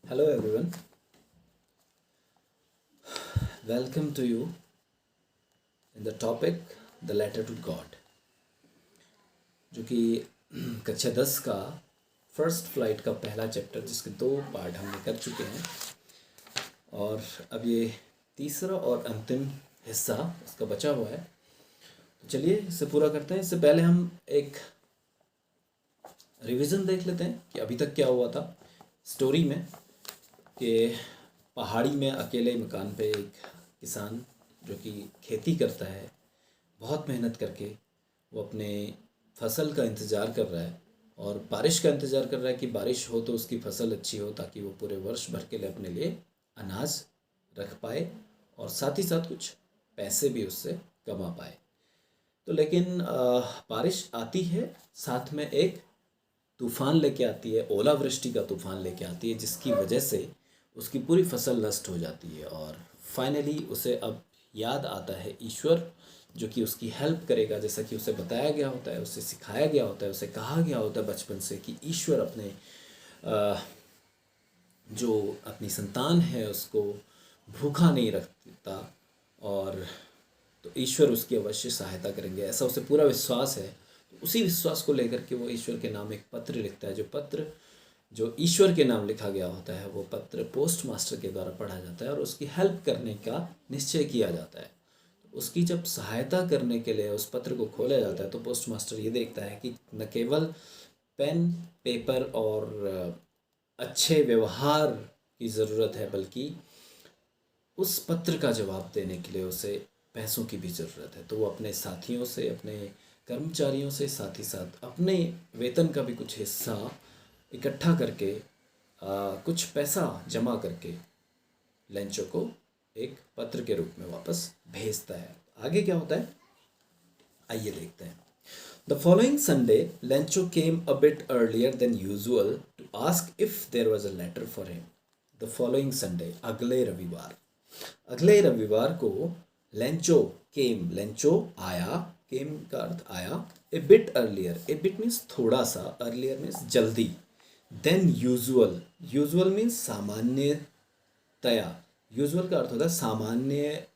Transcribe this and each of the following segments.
Hello everyone, welcome to you in the topic The Letter to God, जो कि कक्षा 10 का फर्स्ट फ्लाइट का पहला चैप्टर जिसके दो पार्ट हमने कर चुके हैं और अब ये तीसरा और अंतिम हिस्सा उसका बचा हुआ है। तो चलिए इसे पूरा करते हैं। इससे पहले हम एक रिवीजन देख लेते हैं कि अभी तक क्या हुआ था स्टोरी में। कि पहाड़ी में अकेले मकान पे एक किसान जो कि खेती करता है, बहुत मेहनत करके वो अपने फसल का इंतज़ार कर रहा है और बारिश का इंतज़ार कर रहा है कि बारिश हो तो उसकी फसल अच्छी हो ताकि वो पूरे वर्ष भर के लिए अपने लिए अनाज रख पाए और साथ ही साथ कुछ पैसे भी उससे कमा पाए। तो लेकिन बारिश आती है, साथ में एक तूफान लेके आती है, ओलावृष्टि का तूफान लेके आती है, जिसकी वजह से उसकी पूरी फसल नष्ट हो जाती है। और फाइनली उसे अब याद आता है ईश्वर जो कि उसकी हेल्प करेगा, जैसा कि उसे बताया गया होता है, उसे सिखाया गया होता है, उसे कहा गया होता है बचपन से कि ईश्वर अपने अ, जो अपनी संतान है उसको भूखा नहीं रखता और तो ईश्वर उसकी अवश्य सहायता करेंगे, ऐसा उसे पूरा विश्वास है। तो उसी विश्वास को लेकर के वो ईश्वर के नाम एक पत्र लिखता है। जो ईश्वर के नाम लिखा गया होता है वो पत्र पोस्ट मास्टर के द्वारा पढ़ा जाता है और उसकी हेल्प करने का निश्चय किया जाता है। तो उसकी जब सहायता करने के लिए उस पत्र को खोला जाता है तो पोस्ट मास्टर ये देखता है कि न केवल पेन पेपर और अच्छे व्यवहार की ज़रूरत है, बल्कि उस पत्र का जवाब देने के लिए उसे पैसों की भी ज़रूरत है। तो वो अपने साथियों से, अपने कर्मचारियों से, साथ ही साथ अपने वेतन का भी कुछ हिस्सा इकट्ठा करके कुछ पैसा जमा करके लेंचो को एक पत्र के रूप में वापस भेजता है। आगे क्या होता है आइए देखते हैं। The following Sunday Lencho came a bit earlier than usual to ask if there was a letter for him. The following Sunday, अगले रविवार को लेंचो लेंचो आया, केम का अर्थ आया, ए बिट अर्लियर, ए बिट मीन्स थोड़ा सा, अर्लियर मीन्स जल्दी, देन यूजुअल, यूजुअल मीन्स सामान्यतया, यूजुअल का अर्थ होता है सामान्य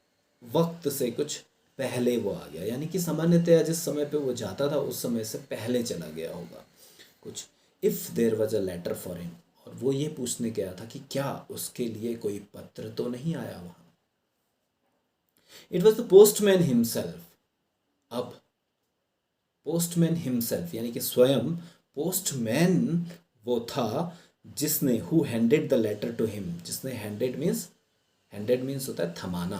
वक्त से कुछ पहले वो आ गया, यानी कि सामान्यतया जिस समय पे वो जाता था उस समय से पहले चला गया होगा कुछ। If there was a letter for him, और वो ये पूछने गया था कि क्या उसके लिए कोई पत्र तो नहीं आया वहाँ। It was the postman himself. अब पोस्टमैन हिमसेल्फ यानी कि स्वयं पोस्टमैन वो था जिसने who handed the letter to him, जिसने हैंडेड मीन्स होता है थमाना,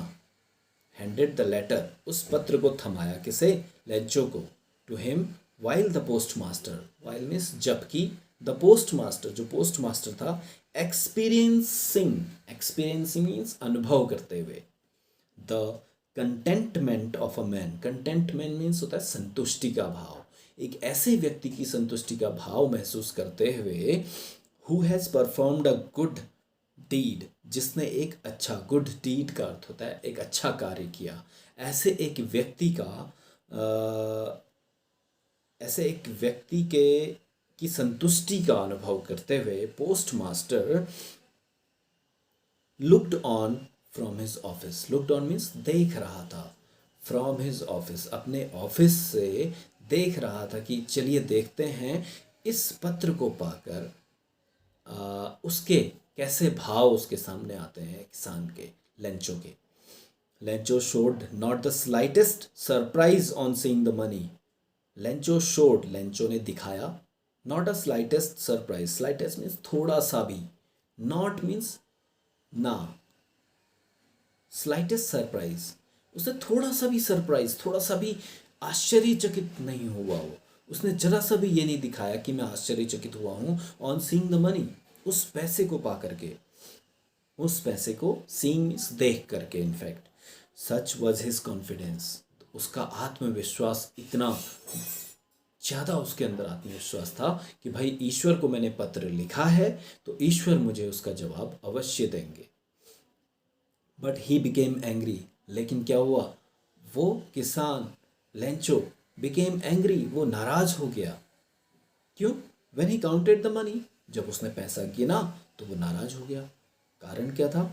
हैंडेड द लेटर उस पत्र को थमाया, किसे, लेंचो को, to him while the post master, while means जबकि, द पोस्ट मास्टर जो पोस्ट मास्टर था, एक्सपीरियंसिंग मीन्स अनुभव करते हुए, the contentment of a man, contentment means होता है संतुष्टि का भाव, एक ऐसे व्यक्ति की संतुष्टि का भाव महसूस करते हुए, who has performed a good deed, जिसने एक अच्छा, गुड डीड का अर्थ होता है एक अच्छा कार्य किया, ऐसे एक व्यक्ति का ऐसे एक व्यक्ति के की संतुष्टि का अनुभव करते हुए post master looked on from his office, looked on means देख रहा था, फ्रॉम हिज ऑफिस अपने ऑफिस से देख रहा था कि चलिए देखते हैं इस पत्र को पाकर उसके कैसे भाव उसके सामने आते हैं किसान के, लेंचो के। Lencho showed not the slightest surprise on seeing the money, Lencho showed, Lencho ने दिखाया, not a slightest surprise, slightest means थोड़ा सा भी, नॉट मीन्स ना, स्लाइटेस्ट सरप्राइज, उसे थोड़ा सा भी सरप्राइज, थोड़ा सा भी आश्चर्यचकित नहीं हुआ वो, उसने जरा सा भी ये नहीं दिखाया कि मैं आश्चर्यचकित हुआ हूँ ऑन सीइंग द मनी, उस पैसे को पा करके, उस पैसे को सीइंग मीन्स देख करके, in fact such was his confidence, उसका आत्मविश्वास इतना ज़्यादा, उसके अंदर आत्मविश्वास था कि भाई ईश्वर को मैंने पत्र लिखा है तो ईश्वर मुझे उसका जवाब अवश्य देंगे। बट ही बिकेम एंग्री, लेकिन क्या हुआ, वो किसान लेंचो बिकेम एंग्री, वो नाराज हो गया। क्यों, when he counted the money, जब उसने पैसा गिना तो वो नाराज हो गया। कारण क्या था?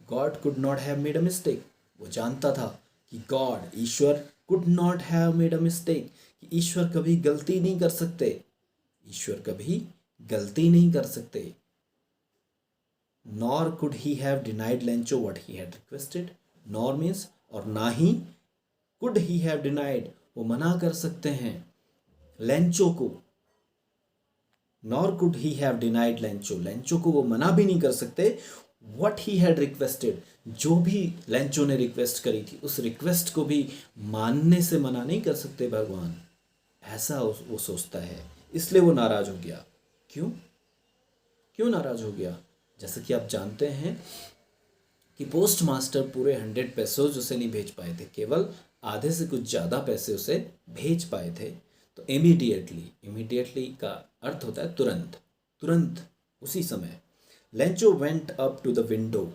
God could not have made a mistake. वो जानता था कि God, Ishwar, could not have made a mistake, कि ईश्वर कभी गलती नहीं कर सकते। ईश्वर कभी गलती नहीं कर सकते। Nor could he have denied Lencho what he had requested. Nor means और ना ही, कुड ही हैव डिनाइड वो मना कर सकते हैं लेंचो को। Nor could he have denied Lencho, Lencho को वो मना भी नहीं कर सकते। व्हाट ही हैड रिक्वेस्टेड, जो भी लेंचो ने रिक्वेस्ट करी थी उस रिक्वेस्ट को भी मानने से मना नहीं कर सकते भगवान। ऐसा वो सोचता है, इसलिए वो नाराज हो गया। क्यों क्यों नाराज हो गया? जैसे कि आप जानते हैं कि पोस्ट मास्टर पूरे 100 पैसे उसे नहीं भेज पाए थे, केवल आधे से कुछ ज़्यादा पैसे उसे भेज पाए थे। तो इमीडिएटली का अर्थ होता है तुरंत, तुरंत, उसी समय। Lencho went up to the window,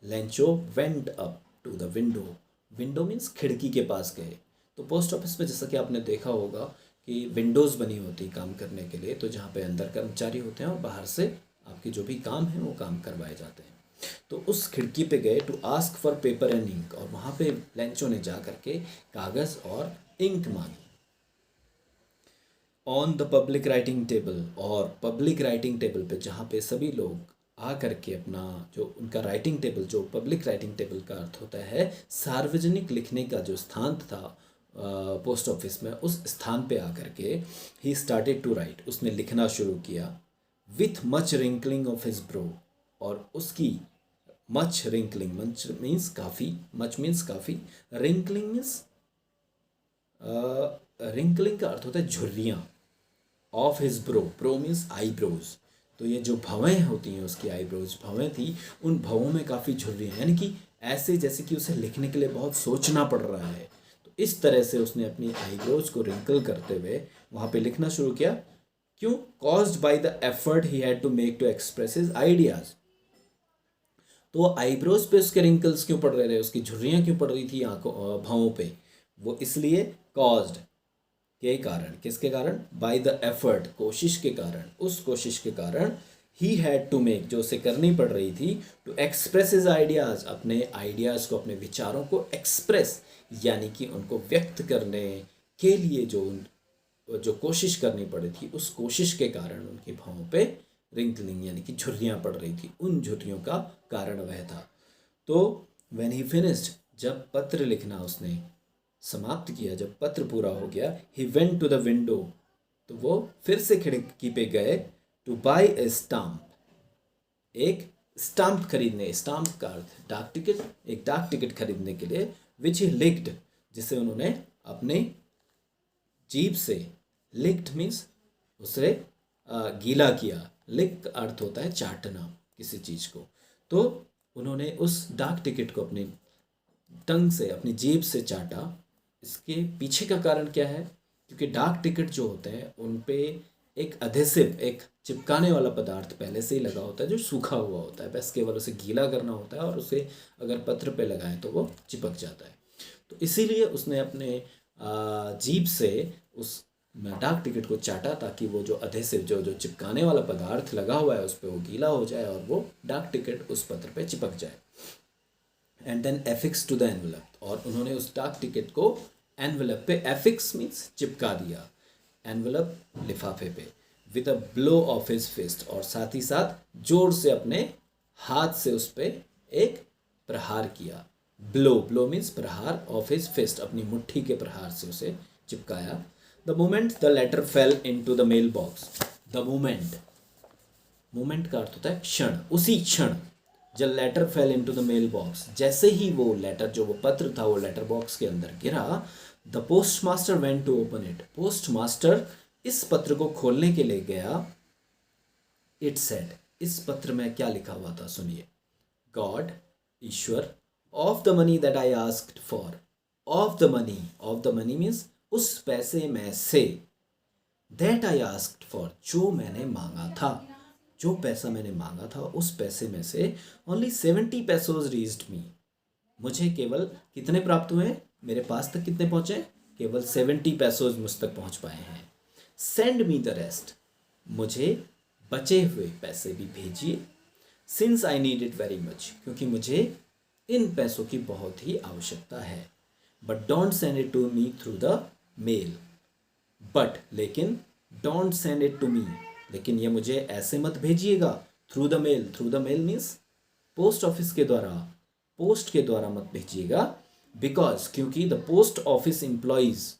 Lencho went up to the window, window means खिड़की के पास गए। तो पोस्ट ऑफिस में जैसा कि आपने देखा होगा कि विंडोज़ बनी होती काम करने के लिए, तो जहाँ पे अंदर कर्मचारी होते हैं और बाहर से आपके जो भी काम है वो काम करवाए जाते हैं। तो उस खिड़की पे गए to ask for paper and ink, और वहाँ पे लेंचो ने जा करके कागज़ और इंक मांगी। On the public writing table, और पब्लिक राइटिंग टेबल पे जहाँ पे सभी लोग आ करके अपना जो उनका राइटिंग टेबल, जो पब्लिक राइटिंग टेबल का अर्थ होता है सार्वजनिक लिखने का जो स्थान था पोस्ट ऑफिस में, उस स्थान पे आकर के ही स्टार्टेड टू राइट, उसने लिखना शुरू किया। With much wrinkling of his bro, और उसकी मच रिंकलिंग, मच मीन्स काफ़ी, मच मीन्स काफ़ी, रिंकलिंग मीन्स रिंकलिंग का अर्थ होता है झुर्रियाँ। Of his bro, bro means eyebrows, तो ये जो भवें होती हैं उसकी आईब्रोज भवें थी, उन भवों में काफ़ी झुर्रियाँ, यानी कि ऐसे जैसे कि उसे लिखने के लिए बहुत सोचना पड़ रहा है। तो इस तरह से उसने अपनी आईब्रोज को रिंकल करते हुए वहाँ पे लिखना शुरू किया। क्यों? Caused by the effort he had to make to express his ideas. तो आईब्रोज पे उसके रिंकल्स क्यों पड़ रहे थे, उसकी झुर्रियाँ क्यों पड़ रही थी आंखों भवों पे? वो इसलिए कॉज्ड के कारण, किसके कारण? बाय द एफर्ट, कोशिश के कारण, उस कोशिश के कारण ही हैड टू मेक, जो उसे करनी पड़ रही थी, टू एक्सप्रेस हिज आइडियाज़, अपने आइडियाज़ को, अपने विचारों को एक्सप्रेस, यानी कि उनको व्यक्त करने के लिए जो कोशिश करनी पड़ी थी, उस कोशिश के कारण उनकी भवों पे रिंकलिंग यानी कि झुर्रियाँ पड़ रही थी। उन झुर्रियों का कारण वह था। तो व्हेन ही फिनिश्ड, जब पत्र लिखना उसने समाप्त किया, जब पत्र पूरा हो गया, he went to the window, तो वो फिर से खिड़की पे गए, टू बाय ए स्टाम्प, एक स्टाम्प खरीदने, स्टाम्प का अर्थ डाक टिकट, एक डाक टिकट खरीदने के लिए, विच ही लिक्ड, जिसे उन्होंने अपने जीभ से, लिक्ड मीन्स उसे गीला किया, लिक का अर्थ होता है चाटना किसी चीज़ को। तो उन्होंने उस डाक टिकट को अपने टंग से, अपनी जीभ से चाटा। इसके पीछे का कारण क्या है? क्योंकि डाक टिकट जो होते हैं उन पे एक अधेसिव, एक चिपकाने वाला पदार्थ पहले से ही लगा होता है जो सूखा हुआ होता है, बस केवल उसे गीला करना होता है और उसे अगर पत्र पे लगाएं तो वो चिपक जाता है। तो इसीलिए उसने अपने जीभ से उस डाक टिकट को चाटा, ताकि वो जो अधेसिव, जो चिपकाने वाला पदार्थ लगा हुआ है उस पर वो गीला हो जाए और वो डाक टिकट उस पत्र पे चिपक जाए। And then affix to the envelope, और उन्होंने उस डाक टिकट को एनवेलप पे, एफिक्स मीन्स चिपका दिया, एनवेलप लिफाफे पे, with a blow of his fist, और साथ ही साथ जोर से अपने हाथ से उस पर एक प्रहार किया। ब्लो, ब्लो मीन्स प्रहार, ऑफ हिज फिस्ट, अपनी मुट्ठी के प्रहार से उसे चिपकाया। The moment the letter fell in to the mail box, the moment, moment का अर्थ होता है क्षण, उसी क्षण, जब letter fell into the mail box, जैसे ही वो लेटर, जो वो पत्र था वो लेटर बॉक्स के अंदर गिरा, the post master went to open it, post master इस पत्र को खोलने के लिए गया। इट सेड, इस पत्र में क्या लिखा हुआ था सुनिए। God, Ishwar, of the money that I asked for, of the money, of the money means उस पैसे में से, दैट आई आस्क्ड फॉर, जो मैंने मांगा था, जो पैसा मैंने मांगा था उस पैसे में से, ओनली 70 पैसोज रीच्ड मी, मुझे केवल कितने प्राप्त हुए, मेरे पास तक कितने पहुँचे, केवल 70 पैसोज मुझ तक पहुँच पाए हैं। सेंड मी द रेस्ट, मुझे बचे हुए पैसे भी भेजिए। Since I need it very much, क्योंकि मुझे इन पैसों की बहुत ही आवश्यकता है। But don't send it to me through the mail. But लेकिन don't send it to me, लेकिन ये मुझे ऐसे मत भेजिएगा। Through the mail, through the mail means post office के द्वारा, पोस्ट के द्वारा मत भेजिएगा। बिकॉज, क्योंकि द पोस्ट ऑफिस एम्प्लॉयज़,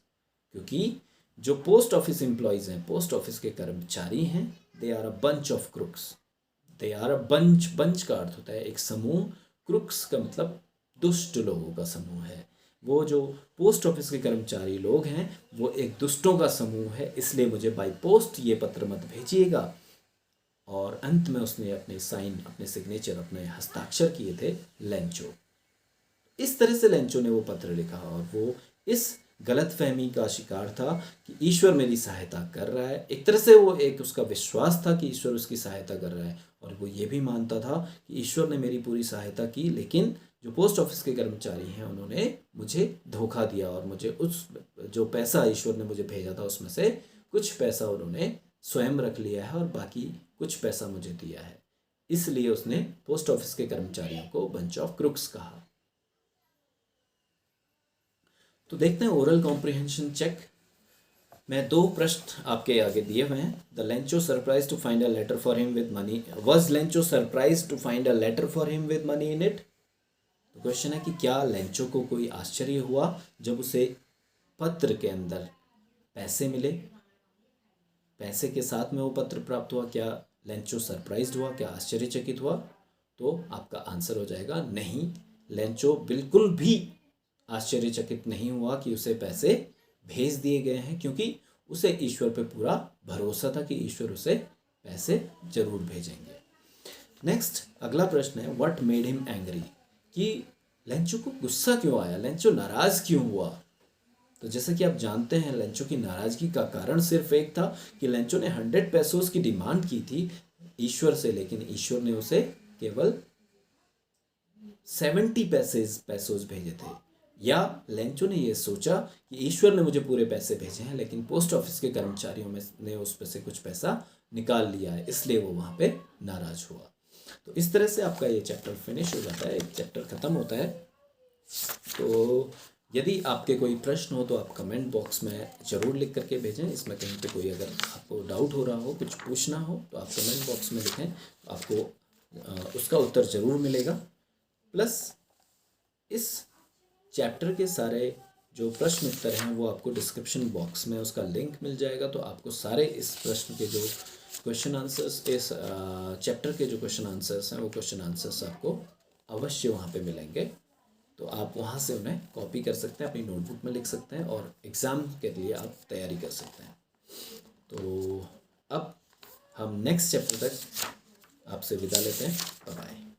क्योंकि जो पोस्ट ऑफिस एम्प्लॉयज़ हैं, पोस्ट ऑफिस के कर्मचारी हैं, they are a bunch of crooks. They are a bunch, bunch का अर्थ होता है एक समूह, क्रुक्स का मतलब दुष्ट लोगों का समूह है। वो जो पोस्ट ऑफिस के कर्मचारी लोग हैं वो एक दुष्टों का समूह है, इसलिए मुझे बाय पोस्ट ये पत्र मत भेजिएगा। और अंत में उसने अपने साइन, अपने सिग्नेचर, अपने हस्ताक्षर किए थे लेंचो। इस तरह से लेंचो ने वो पत्र लिखा और वो इस गलतफहमी का शिकार था कि ईश्वर मेरी सहायता कर रहा है। एक तरह से वो एक उसका विश्वास था कि ईश्वर उसकी सहायता कर रहा है, और वो ये भी मानता था कि ईश्वर ने मेरी पूरी सहायता की, लेकिन जो पोस्ट ऑफिस के कर्मचारी हैं उन्होंने मुझे धोखा दिया और मुझे उस जो पैसा ईश्वर ने मुझे भेजा था उसमें से कुछ पैसा उन्होंने स्वयं रख लिया है और बाकी कुछ पैसा मुझे दिया है। इसलिए उसने पोस्ट ऑफिस के कर्मचारियों को बंच ऑफ क्रुक्स कहा। तो देखते हैं ओरल कॉम्प्रिहेंशन चेक में 2 प्रश्न आपके आगे दिए हुए हैं। The Lencho surprise to find a letter for him with money, was Lencho surprise to find a letter for him with money in it. तो क्वेश्चन है कि क्या लेंचो को कोई आश्चर्य हुआ जब उसे पत्र के अंदर पैसे मिले, पैसे के साथ में वो पत्र प्राप्त हुआ। क्या लेंचो सरप्राइज्ड हुआ, क्या आश्चर्यचकित हुआ? तो आपका आंसर हो जाएगा नहीं। लेंचो बिल्कुल भी आश्चर्यचकित नहीं हुआ कि उसे पैसे भेज दिए गए हैं, क्योंकि उसे ईश्वर पे पूरा भरोसा था कि ईश्वर उसे पैसे जरूर भेजेंगे। नेक्स्ट अगला प्रश्न है व्हाट मेड हिम एंग्री, कि लेंचो को गुस्सा क्यों आया, लेंचो नाराज क्यों हुआ। तो जैसा कि आप जानते हैं लेंचो की नाराजगी का कारण सिर्फ एक था कि लेंचो ने 100 पैसों की डिमांड की थी ईश्वर से, लेकिन ईश्वर ने उसे केवल 70 पैसों भेजे थे। या लेंचो ने यह सोचा कि ईश्वर ने मुझे पूरे पैसे भेजे हैं, लेकिन पोस्ट ऑफिस के कर्मचारियों में ने उस पे से कुछ पैसा निकाल लिया है, इसलिए वो वहाँ पे नाराज हुआ। तो इस तरह से आपका ये चैप्टर फिनिश हो जाता है, एक चैप्टर ख़त्म होता है। तो यदि आपके कोई प्रश्न हो तो आप कमेंट बॉक्स में ज़रूर लिख करके भेजें। इसमें कहीं पे कोई अगर आपको डाउट हो रहा हो, कुछ पूछना हो, तो आप कमेंट बॉक्स में लिखें, तो आपको उसका उत्तर ज़रूर मिलेगा। प्लस इस चैप्टर के सारे जो प्रश्न उत्तर हैं वो आपको डिस्क्रिप्शन बॉक्स में उसका लिंक मिल जाएगा। तो आपको सारे इस प्रश्न के जो क्वेश्चन आंसर्स, इस चैप्टर के जो क्वेश्चन आंसर्स हैं वो क्वेश्चन आंसर्स आपको अवश्य वहाँ पे मिलेंगे। तो आप वहाँ से उन्हें कॉपी कर सकते हैं, अपनी नोटबुक में लिख सकते हैं और एग्ज़ाम के लिए आप तैयारी कर सकते हैं। तो अब हम नेक्स्ट चैप्टर तक आपसे विदा लेते हैं। Bye bye.